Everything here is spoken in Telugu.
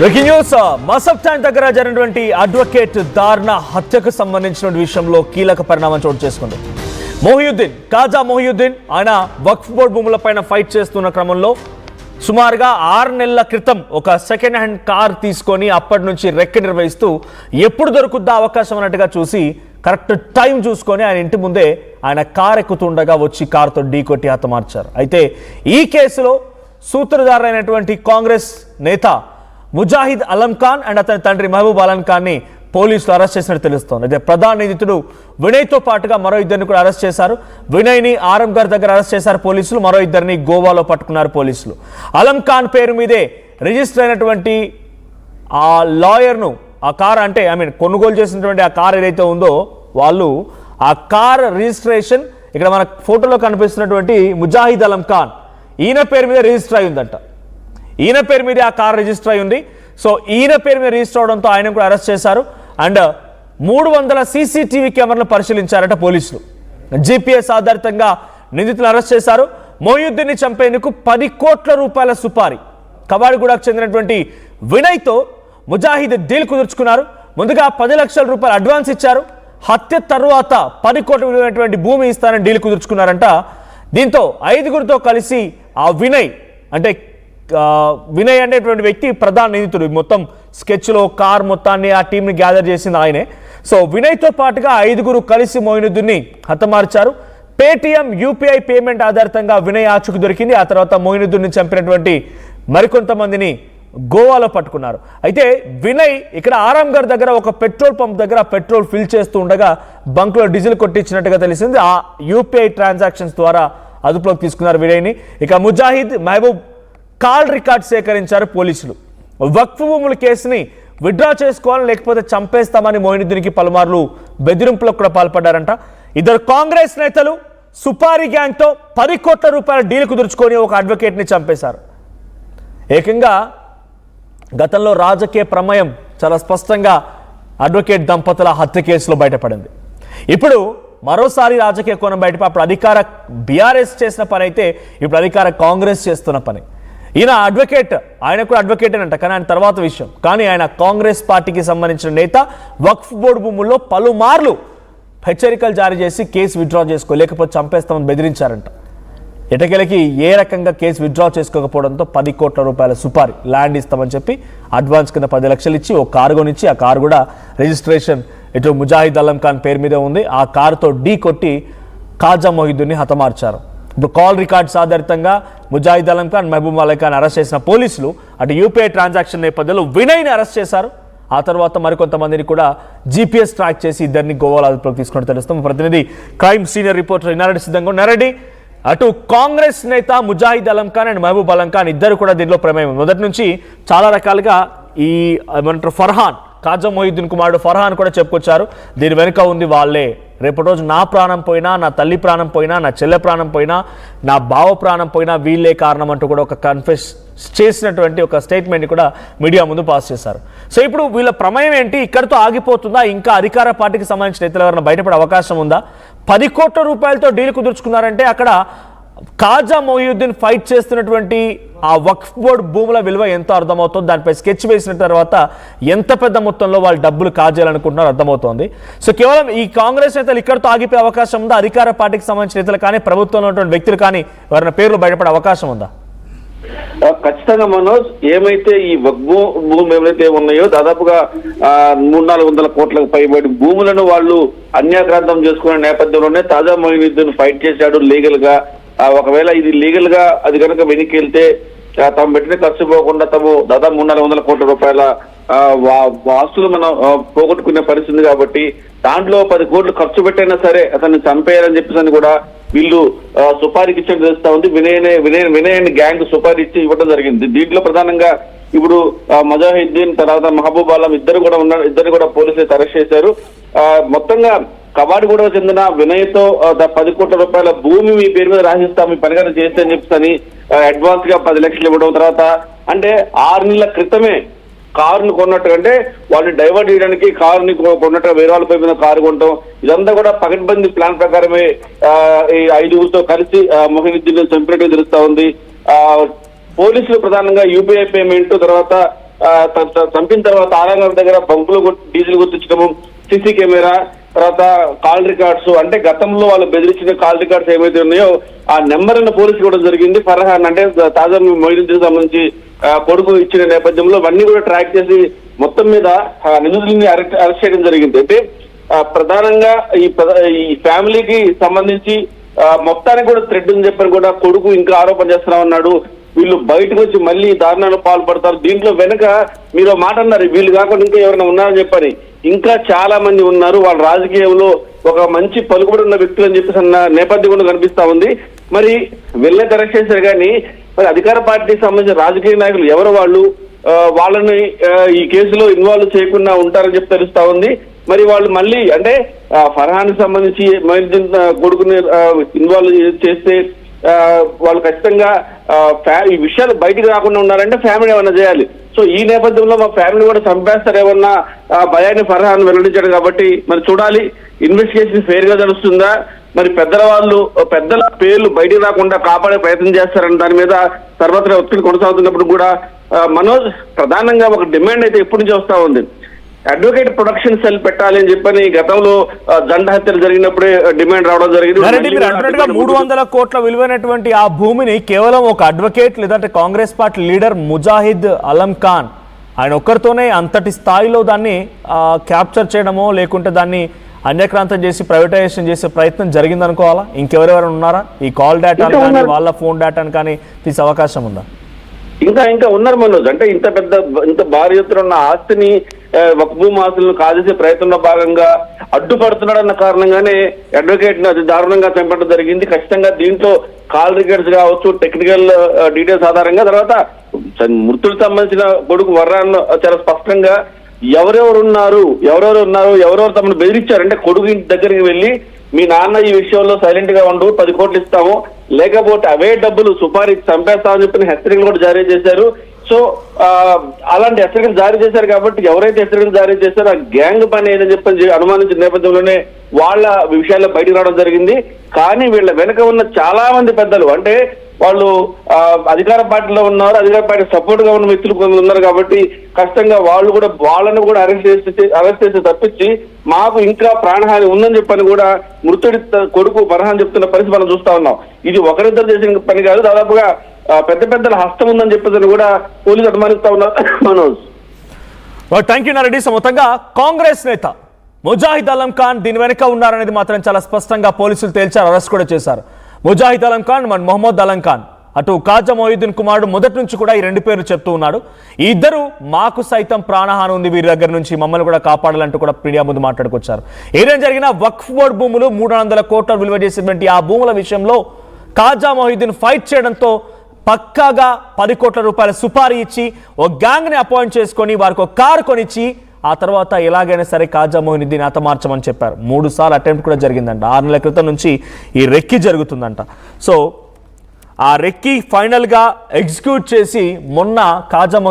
బ్రేకింగ్ న్యూస్ మసఫ్ ట్యాంక్ దగ్గర జరిగినటువంటి అడ్వకేట్ దారుణ హత్యకు సంబంధించిన విషయంలో కీలక పరిణామం చోటు చేసుకుంది. మొహియుద్దీన్ కాజా మొహియుద్దీన్ ఆయన వక్ఫ్ బోర్డు భూములపైన ఫైట్ చేస్తున్న క్రమంలో సుమారుగా 6 నెలల క్రితం ఒక సెకండ్ హ్యాండ్ కార్ తీసుకొని అప్పటి నుంచి రెక్క నిర్వహిస్తూ ఎప్పుడు దొరుకుద్దా అవకాశం అన్నట్టుగా చూసి కరెక్ట్ టైం చూసుకొని ఆయన ఇంటి ముందే ఆయన కార్ ఎక్కుతుండగా వచ్చి కారుతో ఢీకొట్టి హతమార్చారు. అయితే ఈ కేసులో సూత్రధారులైనటువంటి కాంగ్రెస్ నేత ముజాహిద్ అలం ఖాన్ అండ్ అతని తండ్రి మహబూబ్ అలం ఖాన్ ని పోలీసులు అరెస్ట్ చేసినట్టు తెలుస్తోంది. అయితే ప్రధాన నిందితుడు వినయ్తో పాటుగా మరో ఇద్దరిని కూడా అరెస్ట్ చేశారు. వినయ్ని ఆరంఘర్ దగ్గర అరెస్ట్ చేశారు పోలీసులు, మరో ఇద్దరిని గోవాలో పట్టుకున్నారు పోలీసులు. అలం ఖాన్ పేరు మీదే రిజిస్టర్ అయినటువంటి ఆ లాయర్ను ఆ కార్ అంటే కొనుగోలు చేసినటువంటి ఆ కార్ ఏదైతే ఉందో వాళ్ళు ఆ కార్ రిజిస్ట్రేషన్ ఇక్కడ మన ఫోటోలో కనిపిస్తున్నటువంటి ముజాహిద్ అలం ఖాన్ ఈయన పేరు మీద రిజిస్టర్ అయి ఉందంట. ఈయన పేరు మీద ఆ కార్ రిజిస్టర్ అయి ఉంది. సో ఈయన పేరు మీద రిజిస్టర్ అవడంతో ఆయన కూడా అరెస్ట్ చేశారు. అండ్ 300 సీసీటీవీ కెమెరాలను పరిశీలించారట పోలీసులు. జీపీఎస్ ఆధారితంగా నిందితులను అరెస్ట్ చేశారు. మొహియుద్దీన్ని చంపేందుకు 10 కోట్ల రూపాయల సుపారీ కవాడిగూడకు చెందినటువంటి వినయ్తో ముజాహిద్ డీల్ కుదుర్చుకున్నారు. ముందుగా 10 లక్షల రూపాయలు అడ్వాన్స్ ఇచ్చారు. హత్య తర్వాత 10 కోట్ల విలువైనటువంటి భూమి ఇస్తానని డీల్ కుదుర్చుకున్నారంట. దీంతో 5గురితో కలిసి ఆ వినయ్ అనేటువంటి వ్యక్తి ప్రధాన నిందితుడు. మొత్తం స్కెచ్లో కార్ మొత్తాన్ని ఆ టీంని గ్యాదర్ చేసింది ఆయనే. సో వినయ్తో పాటుగా 5గురు కలిసి మొయినుద్దీన్ని హతమార్చారు. పేటిఎం యూపీఐ పేమెంట్ ఆధారితంగా వినయ్ ఆచూకు దొరికింది. ఆ తర్వాత మొయినుద్దీన్ని చంపినటువంటి మరికొంతమందిని గోవాలో పట్టుకున్నారు. అయితే వినయ్ ఇక్కడ ఆరాంఘర్ దగ్గర ఒక పెట్రోల్ పంప్ దగ్గర పెట్రోల్ ఫిల్ చేస్తూ ఉండగా బంక్లో డీజిల్ కొట్టించినట్టుగా తెలిసింది. ఆ యూపీఐ ట్రాన్సాక్షన్స్ ద్వారా అదుపులోకి తీసుకున్నారు వినయ్ని. ఇక ముజాహిద్ మహబూబ్ కాల్ రికార్డ్ సేకరించారు పోలీసులు. వక్ఫ్ భూముల కేసుని విత్డ్రా చేసుకోవాలని లేకపోతే చంపేస్తామని మొయినుద్దీన్కి పలుమార్లు బెదిరింపులకు కూడా పాల్పడ్డారంట. ఇద్దరు కాంగ్రెస్ నేతలు సుపారీ గ్యాంగ్తో 10 కోట్ల రూపాయల డీల్ కుదుర్చుకొని ఒక అడ్వకేట్ని చంపేశారు. ఏకంగా గతంలో రాజకీయ ప్రమేయం చాలా స్పష్టంగా అడ్వకేట్ దంపతుల హత్య కేసులో బయటపడింది. ఇప్పుడు మరోసారి రాజకీయ కోణం బయటపడి అప్పుడు అధికార బీఆర్ఎస్ చేసిన పని అయితే ఇప్పుడు అధికార కాంగ్రెస్ చేస్తున్న పని. ఈయన అడ్వకేట్, ఆయన కూడా అడ్వకేట్ అంట, కానీ ఆయన తర్వాత విషయం. కానీ ఆయన కాంగ్రెస్ పార్టీకి సంబంధించిన నేత. వక్ఫ్ బోర్డు భూముల్లో పలుమార్లు హెచ్చరికలు జారీ చేసి కేసు విత్డ్రా చేసుకో లేకపోతే చంపేస్తామని బెదిరించారంట. ఎటకెలకి ఏ రకంగా కేసు విత్డ్రా చేసుకోకపోవడంతో 10 కోట్ల రూపాయల సుపారీ ల్యాండ్ ఇస్తామని చెప్పి అడ్వాన్స్ కింద 10 లక్షలు ఇచ్చి ఒక కారు కొనిచ్చి ఆ కారు కూడా రిజిస్ట్రేషన్ ఇటు ముజాహిద్ అలం ఖాన్ పేరు మీద ఉంది. ఆ కారుతో ఢీ కొట్టి కాజా మొహియుద్దీన్ని హతమార్చారు. ఇప్పుడు కాల్ రికార్డ్స్ ఆధారితంగా ముజాహిద్ అలం ఖాన్ మహబూబ్ అలం ఖాన్ అరెస్ట్ చేసిన పోలీసులు అటు యూపీఐ ట్రాన్సాక్షన్ నేపథ్యంలో వినయ్ని అరెస్ట్ చేశారు. ఆ తర్వాత మరికొంతమందిని కూడా జీపీఎస్ ట్రాక్ చేసి ఇద్దరిని గోవాలో అదుపులోకి తీసుకున్నట్టు తెలుస్తాం. ప్రతినిధి క్రైమ్ సీనియర్ రిపోర్టర్ ఇన్నారెడ్డి సిద్ధంగా ఉన్నారెడ్డి. అటు కాంగ్రెస్ నేత ముజాహిద్ అలం ఖాన్ అండ్ మహబూబ్ అలం ఖాన్ ఇద్దరు కూడా దీనిలో ప్రమేయం. మొదటి నుంచి చాలా రకాలుగా ఈ ఏమంటారు ఫర్హాన్ కాజా మొహియుద్దీన్ కుమారుడు ఫర్హాన్ కూడా చెప్పుకొచ్చారు దీని వెనుక ఉంది వాళ్ళే, రేపటి రోజు నా ప్రాణం పోయినా, నా తల్లి ప్రాణం పోయినా, నా చెల్లె ప్రాణం పోయినా, నా బావ ప్రాణం పోయినా వీళ్ళే కారణం అంటూ కూడా ఒక కన్ఫెస్ చేసినటువంటి ఒక స్టేట్మెంట్ కూడా మీడియా ముందు పాస్ చేశారు. సో ఇప్పుడు వీళ్ళ ప్రమేయం ఏంటి, ఇక్కడితో ఆగిపోతుందా, ఇంకా అధికార పార్టీకి సంబంధించిన నేతలు ఎవరైనా బయటపడే అవకాశం ఉందా? 10 కోట్ల రూపాయలతో డీల్ కుదుర్చుకున్నారంటే అక్కడ కాజా మొహియుద్దీన్ ఫైట్ చేస్తున్నటువంటి ఆ వక్ఫ్ బోర్డు భూముల విలువ ఎంతో అర్థమవుతుంది. దానిపై స్కెచ్ వేసిన తర్వాత ఎంత పెద్ద మొత్తంలో వాళ్ళు డబ్బులు కాజేయాలనుకుంటున్నారో అర్థమవుతోంది. సో కేవలం ఈ కాంగ్రెస్ నేతలు ఇక్కడితో ఆగిపోయే అవకాశం ఉందా? అధికార పార్టీకి సంబంధించిన నేతలు కానీ ప్రభుత్వంలో ఉన్నటువంటి వ్యక్తులు కానీ ఎవరైనా పేర్లు బయటపడే అవకాశం ఉందా? ఖచ్చితంగా మనోజ్, ఏమైతే ఈ భూములు ఏమైతే ఉన్నాయో దాదాపుగా 300-400 కోట్లకు పైబడి భూములను వాళ్ళు అన్యాక్రాంతం చేసుకునే నేపథ్యంలోనే తాజా మొహియుద్దీన్ ఫైట్ చేశాడు లీగల్ గా. ఒకవేళ ఇది లీగల్ గా అది కనుక వెనక్కి వెళ్తే తాము పెట్టిన ఖర్చు పోకుండా తాము దాదాపు 300-400 కోట్ల రూపాయల ఆస్తులు మనం పోగొట్టుకునే పరిస్థితి కాబట్టి దాంట్లో 10 కోట్లు ఖర్చు పెట్టైనా సరే అతన్ని చంపేయాలని చెప్పేసి కూడా వీళ్ళు సుపారీకి ఇచ్చడం తెలుస్తా ఉంది. వినయ్ అండ్ గ్యాంగ్ సుపారీ ఇచ్చి ఇవ్వడం జరిగింది. దీంట్లో ప్రధానంగా ఇప్పుడు ముజాహిద్దీన్ తర్వాత మహబూబ్ అలం ఇద్దరు కూడా ఉన్నారు. ఇద్దరు కూడా పోలీసులు అరెస్ట్ చేశారు. మొత్తంగా కవాడిగూడకు చెందిన వినయ్తో 10 కోట్ల రూపాయల భూమి మీ పేరు మీద రాసిస్తాం, మీ పరిగణ చేస్తే అని చెప్పని అడ్వాన్స్ గా 10 లక్షలు ఇవ్వడం. తర్వాత అంటే 6 నెలల క్రితమే కారుని కొన్నట్టు, అంటే వాళ్ళని డైవర్ట్ చేయడానికి కారుని కొన్నట్టు వేరే వాళ్ళ మీద కారు కొనటం, ఇదంతా కూడా పకడ్బందీ ప్లాన్ ప్రకారమే ఈ 5గురితో కలిసి మొహియుద్దీన్ చంపినట్టు తెలుస్తా ఉంది. పోలీసులు ప్రధానంగా యూపీఐ పేమెంట్ తర్వాత చంపిన తర్వాత ఆరంగం దగ్గర బంకులు డీజిల్ గుర్తించడము, సీసీ కెమెరా, తర్వాత కాల్ రికార్డ్స్, అంటే గతంలో వాళ్ళు బెదిరించిన కాల్ రికార్డ్స్ ఏవైతే ఉన్నాయో ఆ నెంబర్ అన్న పోలీసు కూడా జరిగింది. ఫర్హాన్ అంటే తాజా మొయినుద్దీన్ సంబంధించి కొడుకు ఇచ్చిన నేపథ్యంలో అవన్నీ కూడా ట్రాక్ చేసి మొత్తం మీద నిందితుల్ని అరెస్ట్ చేయడం జరిగింది. అంటే ప్రధానంగా ఈ ఫ్యామిలీకి సంబంధించి మొత్తానికి కూడా థ్రెడ్ అని చెప్పని కూడా కొడుకు ఇంకా ఆరోపణ చేస్తా ఉన్నాడు. వీళ్ళు బయటకు వచ్చి మళ్ళీ దారుణాలకు పాల్పడతారు. దీంట్లో వెనుక మీరు మాట అన్నారు, వీళ్ళు కాకుండా ఇంకా ఎవరైనా ఉన్నారని చెప్పని. ఇంకా చాలా మంది ఉన్నారు, వాళ్ళ రాజకీయంలో ఒక మంచి పలుకుబడి ఉన్న వ్యక్తులు అని చెప్పేసి అన్న నేపథ్యం కూడా కనిపిస్తా ఉంది. మరి వెళ్ళే అరెస్ట్ చేశారు కానీ మరి అధికార పార్టీకి సంబంధించిన రాజకీయ నాయకులు ఎవరు వాళ్ళు, వాళ్ళని ఈ కేసులో ఇన్వాల్వ్ చేయకుండా ఉంటారని చెప్పి తెలుస్తా ఉంది. మరి వాళ్ళు మళ్ళీ అంటే ఫర్హాన్ సంబంధించి మొయినుద్దీన్ కొడుకుని ఇన్వాల్వ్ చేస్తే వాళ్ళు ఖచ్చితంగా ఈ విషయాలు బయటికి రాకుండా ఉన్నారంటే ఫ్యామిలీ ఏమన్నా చేయాలి. సో ఈ నేపథ్యంలో మా ఫ్యామిలీ కూడా చంపేస్తారు ఏమన్నా భయాన్ని ఫర్హాన్ వెల్లడించాడు. కాబట్టి మరి చూడాలి ఇన్వెస్టిగేషన్ ఫెయిర్ గా జరుగుతుందా, మరి పెద్దల పేర్లు బయటికి రాకుండా కాపాడే ప్రయత్నం చేస్తారని దాని మీద సర్వత్రా ఒత్తిడి కొనసాగుతున్నప్పుడు కూడా మనోజ్ ప్రధానంగా ఒక డిమాండ్ అయితే ఎప్పటి నుంచి వస్తా ఉంది. అడ్వకేట్ ప్రొడక్షన్ సెల్ పెట్టాలి అని చెప్పని గతంలో దండ హత్యలు జరిగినప్పుడే డిమాండ్ రావడం జరిగింది. 300 కోట్ల విలువైనటువంటి ఆ భూమిని కేవలం ఒక అడ్వకేట్ లేదంటే కాంగ్రెస్ పార్టీ లీడర్ ముజాహిద్ అలం ఖాన్ ఆయన ఒక్కరితోనే అంతటి స్థాయిలో దాన్ని క్యాప్చర్ చేయడమో లేకుంటే దాన్ని అన్యక్రాంతం చేసి ప్రైవేటైజేషన్ చేసే ప్రయత్నం జరిగిందనుకోవాలా? ఇంకెవరెవరైనా ఉన్నారా ఈ కాల్ డేటా కానీ వాళ్ళ ఫోన్ డేటాను కానీ తీసే అవకాశం ఉందా? ఇంకా ఉన్నారు మనోజ్. అంటే ఇంత భారీ ఎత్తున ఉన్న ఆస్తిని వక్ఫ్ భూమి ఆస్తులను కాజేసే ప్రయత్నంలో భాగంగా అడ్డుపడుతున్నాడన్న కారణంగానే అడ్వకేట్ ని అది దారుణంగా చంపడం జరిగింది. ఖచ్చితంగా దీంట్లో కాల్ రికార్డ్స్ కావచ్చు, టెక్నికల్ డీటెయిల్స్ ఆధారంగా తర్వాత మృతులకు సంబంధించిన కొడుకు వర్రాన్ చాలా స్పష్టంగా ఎవరెవరు తమను బెదిరించారు అంటే కొడుకు ఇంటి దగ్గరికి వెళ్ళి మీ నాన్న ఈ విషయంలో సైలెంట్ గా ఉండు, 10 కోట్లు ఇస్తాము, లేకపోతే అవే డబ్బులు సుపారీ చంపేస్తామని చెప్పిన హెచ్చరికలు కూడా జారీ చేశారు. సో అలాంటి హెచ్చరికలు జారీ చేశారు కాబట్టి ఎవరైతే హెచ్చరికలు జారీ చేశారో ఆ గ్యాంగ్ పని ఏదని చెప్పని అనుమానించిన నేపథ్యంలోనే వాళ్ళ విషయాల్లో బయటకు రావడం జరిగింది. కానీ వీళ్ళ వెనక ఉన్న చాలా మంది పెద్దలు అంటే వాళ్ళు అధికార పార్టీలో ఉన్నారు, అధికార పార్టీ సపోర్ట్ గా ఉన్న వ్యక్తులు కొందరు ఉన్నారు. కాబట్టి కష్టంగా వాళ్ళను కూడా అరెస్ట్ చేసి తప్పించి మాకు ఇంకా ప్రాణహాని ఉందని చెప్పని కూడా మృతుడి కొడుకు ఫర్హాన్ చెప్తున్న పరిస్థితి మనం చూస్తా ఉన్నాం. ఇది ఒకరిద్దరు చేసిన పని కాదు, దాదాపుగా పెద్దల హస్తం ఉందని చెప్పేసి కూడా పోలీసులు అనుమానిస్తా ఉన్నారు మనోజ్. Thank you Nareddy. మొత్తంగా కాంగ్రెస్ నేత ముజాహిద్ అలం ఖాన్ దీని వెనక ఉన్నారనేది మాత్రం చాలా స్పష్టంగా పోలీసులు తేల్చారు, అరెస్ట్ కూడా చేశారు. ముజాహిద్ అలం ఖాన్ మన మొహమ్మద్ అలం ఖాన్ అటు ఖాజా మొయినుద్దీన్ కుమారుడు మొదటి నుంచి కూడా ఈ 2 పేర్లు చెప్తూ ఉన్నాడు. ఈ ఇద్దరు మాకు సైతం ప్రాణహాని ఉంది వీరి దగ్గర నుంచి, మమ్మల్ని కూడా కాపాడాలంటూ కూడా మీడియా ముందు మాట్లాడుకొచ్చారు. ఏదైనా జరిగిన వక్ఫ్ బోర్డు భూములు 300 కోట్ల విలువ చేసినటువంటి ఆ భూముల విషయంలో ఖాజా మొయినుద్దీన్ ఫైట్ చేయడంతో పక్కాగా 10 కోట్ల రూపాయల సుపారీ ఇచ్చి ఒక గ్యాంగ్ ని అపాయింట్ చేసుకొని వారికి ఒక కారు కొనిచ్చి ఆ తర్వాత ఎలాగైనా సరే ఖాజా మొయినుద్దీన్ హతమార్చమని చెప్పారు. 3 సార్లు అటెంప్ట్ కూడా జరిగిందంట. 6 నెలల క్రితం నుంచి ఈ రెక్కి జరుగుతుందంట. సో ఆ రెక్కి ఫైనల్ గా ఎగ్జిక్యూట్ చేసి మొన్న ఖాజా